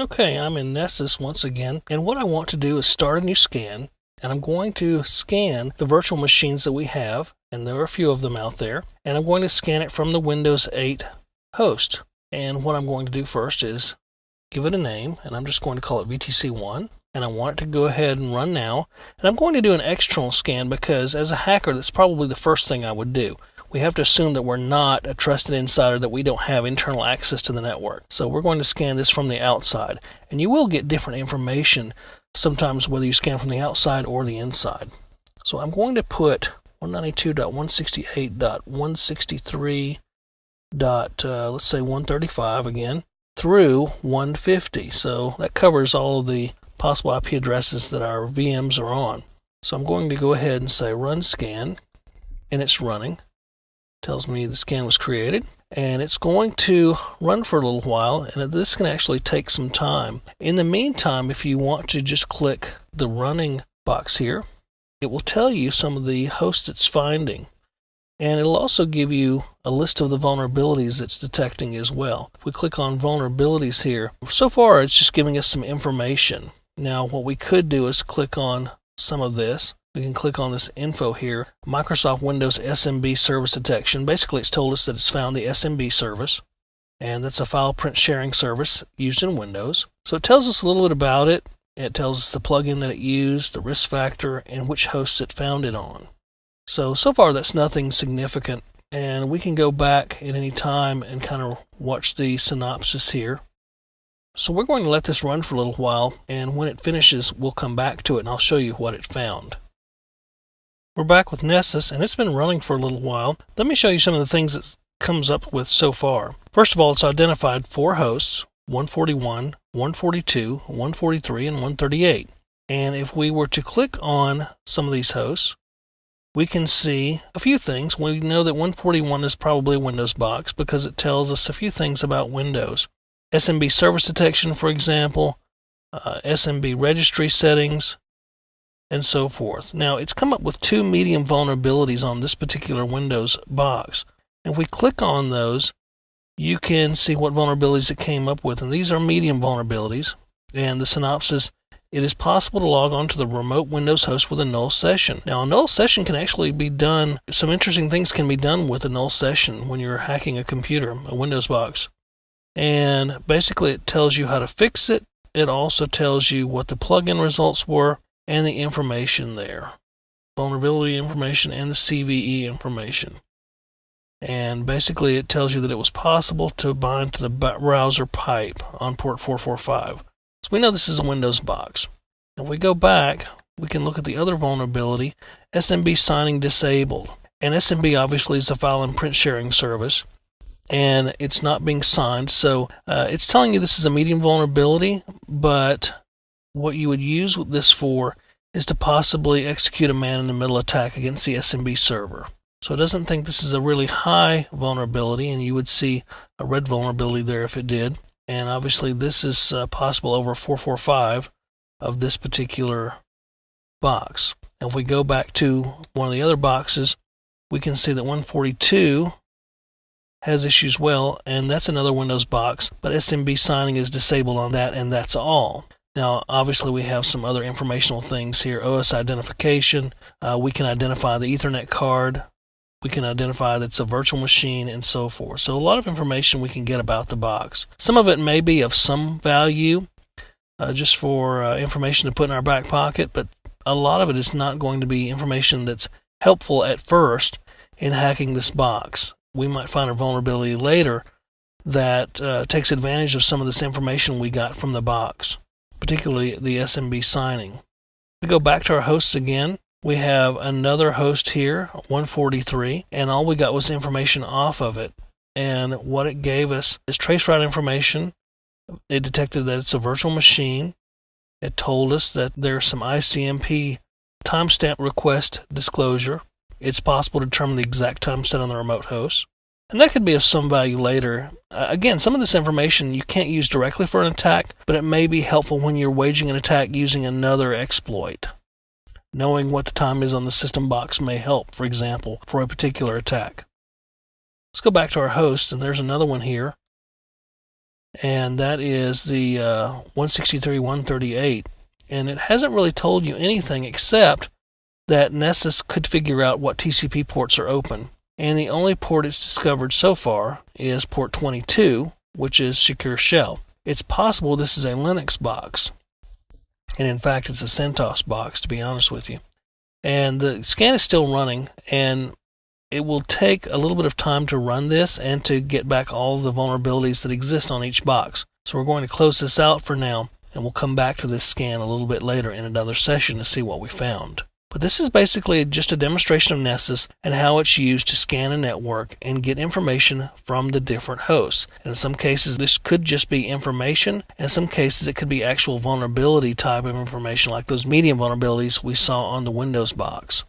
Okay, I'm in Nessus once again, and what I want to do is start a new scan, and I'm going to scan the virtual machines that we have, and there are a few of them out there, and I'm going to scan it from the Windows 8 host. And what I'm going to do first is give it a name, and I'm just going to call it VTC1, and I want it to go ahead and run now. And I'm going to do an external scan because as a hacker, that's probably the first thing I would do. We have to assume that we're not a trusted insider, that we don't have internal access to the network. So we're going to scan this from the outside. And you will get different information sometimes whether you scan from the outside or the inside. So I'm going to put 192.168.163. Let's say 135 again, through 150. So that covers all of the possible IP addresses that our VMs are on. So I'm going to go ahead and say run scan, and it's running. Tells me the scan was created, and it's going to run for a little while, and this can actually take some time. In the meantime, if you want to just click the running box here, it will tell you some of the hosts it's finding, and it'll also give you a list of the vulnerabilities it's detecting as well. If we click on vulnerabilities here, so far it's just giving us some information. Now what we could do is click on some of this. We can click on this info here, Microsoft Windows SMB service detection. Basically, it's told us that it's found the SMB service, and that's a file print sharing service used in Windows. So it tells us a little bit about it. It tells us the plugin that it used, the risk factor, and which hosts it found it on. So far that's nothing significant, and we can go back at any time and kind of watch the synopsis here. So we're going to let this run for a little while, and when it finishes, we'll come back to it, and I'll show you what it found. We're back with Nessus, and it's been running for a little while. Let me show you some of the things it comes up with so far. First of all, it's identified 4 hosts, 141, 142, 143, and 138. And if we were to click on some of these hosts, we can see a few things. We know that 141 is probably a Windows box because it tells us a few things about Windows. SMB service detection, for example, SMB registry settings, and so forth. Now, it's come up with 2 medium vulnerabilities on this particular Windows box. If we click on those, you can see what vulnerabilities it came up with, and these are medium vulnerabilities. And the synopsis, it is possible to log on to the remote Windows host with a null session. Now, a null session can actually be done, some interesting things can be done with a null session when you're hacking a computer, a Windows box. And basically, it tells you how to fix it. It also tells you what the plugin results were, and the information there, vulnerability information and the CVE information. And basically it tells you that it was possible to bind to the browser pipe on port 445. So we know this is a Windows box. If we go back, we can look at the other vulnerability, SMB signing disabled. And SMB obviously is a file and print sharing service, and it's not being signed. So it's telling you this is a medium vulnerability, but what you would use this for is to possibly execute a man-in-the-middle attack against the SMB server. So it doesn't think this is a really high vulnerability, and you would see a red vulnerability there if it did. And obviously this is possible over 445 of this particular box. And if we go back to one of the other boxes, we can see that 142 has issues well, and that's another Windows box, but SMB signing is disabled on that, and that's all. Now, obviously, we have some other informational things here. OS identification. We can identify the Ethernet card. We can identify that it's a virtual machine and so forth. So a lot of information we can get about the box. Some of it may be of some value just for information to put in our back pocket, but a lot of it is not going to be information that's helpful at first in hacking this box. We might find a vulnerability later that takes advantage of some of this information we got from the box, particularly the SMB signing. We go back to our hosts again. We have another host here, 143, and all we got was information off of it. And what it gave us is traceroute information. It detected that it's a virtual machine. It told us that there's some ICMP timestamp request disclosure. It's possible to determine the exact timestamp on the remote host. And that could be of some value later. Again, some of this information you can't use directly for an attack, but it may be helpful when you're waging an attack using another exploit. Knowing what the time is on the system box may help, for example, for a particular attack. Let's go back to our host, and there's another one here. and that is the 163.138. And it hasn't really told you anything except that Nessus could figure out what TCP ports are open. And the only port it's discovered so far is port 22, which is Secure Shell. It's possible this is a Linux box. And in fact, it's a CentOS box, to be honest with you. And the scan is still running, and it will take a little bit of time to run this and to get back all the vulnerabilities that exist on each box. So we're going to close this out for now, and we'll come back to this scan a little bit later in another session to see what we found. But this is basically just a demonstration of Nessus and how it's used to scan a network and get information from the different hosts. And in some cases, this could just be information. In some cases, it could be actual vulnerability type of information, like those medium vulnerabilities we saw on the Windows box.